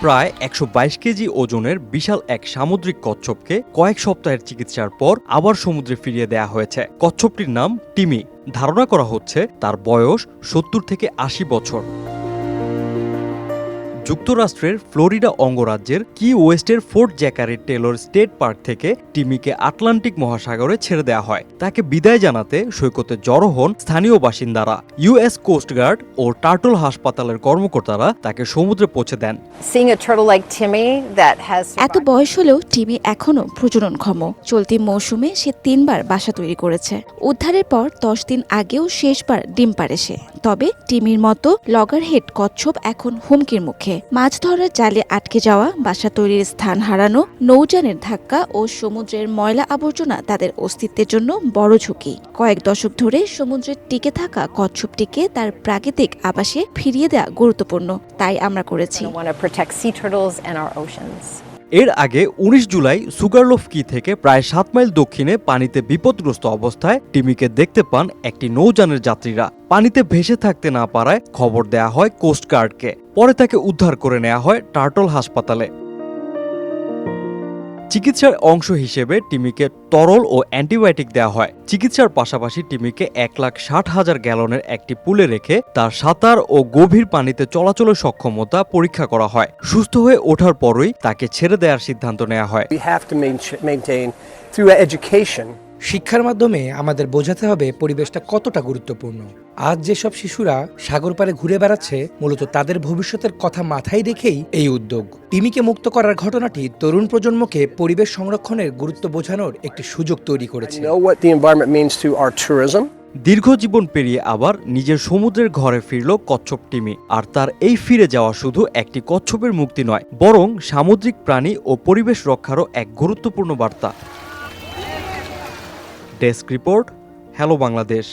প্রায় ১২২ কেজি ওজনের বিশাল এক সামুদ্রিক কচ্ছপকে কয়েক সপ্তাহের চিকিৎসার পর আবার সমুদ্রে ফিরিয়ে দেয়া হয়েছে। কচ্ছপটির নাম টিমি। ধারণা করা হচ্ছে তার বয়স ৭০ থেকে ৮০ বছর। যুক্তরাষ্ট্রের ফ্লোরিডা অঙ্গরাজ্যের কি ওয়েস্টের ফোর্ট জ্যাকারি টেলর স্টেট পার্ক থেকে টিমিকে আটলান্টিক মহাসাগরে ছেড়ে দেওয়া হয়। তাকে বিদায় জানাতে সৈকতে জড়ো হন স্থানীয় বাসিন্দারা। ইউএস কোস্টগার্ড ও টার্টল হাসপাতালের কর্মকর্তারা তাকে সমুদ্রে পৌঁছে দেন। এত বয়স হলেও টিমি এখনো প্রজননক্ষম। চলতি মৌসুমে সে ৩ বার বাসা তৈরি করেছে। উদ্ধারের পর ১০ দিন আগেও শেষবার ডিম পাড়ে সে। তবে টিমির মতো লগারহেড কচ্ছপ এখন হুমকির মুখে। মাছ ধরার জালে আটকে যাওয়া, বাসা তৈরির স্থান হারানো, নৌযানের ধাক্কা ও সমুদ্রের ময়লা আবর্জনা তাদের অস্তিত্বের জন্য বড় ঝুঁকি। কয়েক দশক ধরে সমুদ্রে টিকে থাকা কচ্ছপটিকে তার প্রাকৃতিক আবাসে ফিরিয়ে দেওয়া গুরুত্বপূর্ণ। তাই আমরা করেছি। এর আগে ১৯ জুলাই সুগারলোফ কি থেকে প্রায় ৭ মাইল দক্ষিণে পানিতে বিপদগ্রস্ত অবস্থায় টিমিকে দেখতে পান একটি নৌযানের যাত্রীরা। পানিতে ভেসে থাকতে না পারায় খবর দেয়া হয় কোস্টগার্ডকে। পরে তাকে উদ্ধার করে নেওয়া হয় টার্টল হাসপাতালে। চিকিৎসার অংশ হিসেবে টিমিকে তরল ও অ্যান্টিবায়োটিক দেওয়া হয়। চিকিৎসার পাশাপাশি টিমিকে ১,৬০,০০০ গ্যালনের একটি পুলে রেখে তার সাঁতার ও গভীর পানিতে চলাচলের সক্ষমতা পরীক্ষা করা হয়। সুস্থ হয়ে ওঠার পরই তাকে ছেড়ে দেওয়ার সিদ্ধান্ত নেওয়া হয়। শিক্ষার মাধ্যমে আমাদের বোঝাতে হবে পরিবেশটা কতটা গুরুত্বপূর্ণ। আজ যেসব শিশুরা সাগর পাড়ে ঘুরে বেড়াচ্ছে, মূলত তাদের ভবিষ্যতের কথা মাথায় রেখেই এই উদ্যোগ। টিমিকে মুক্ত করার ঘটনাটি তরুণ প্রজন্মকে পরিবেশ সংরক্ষণের গুরুত্ব বোঝানোর একটি সুযোগ তৈরি করেছে। দীর্ঘ জীবন পেরিয়ে আবার নিজের সমুদ্রের ঘরে ফিরল কচ্ছপ টিমি। আর তার এই ফিরে যাওয়া শুধু একটি কচ্ছপের মুক্তি নয়, বরং সামুদ্রিক প্রাণী ও পরিবেশ রক্ষারও এক গুরুত্বপূর্ণ বার্তা। Desk report, hello Bangladesh.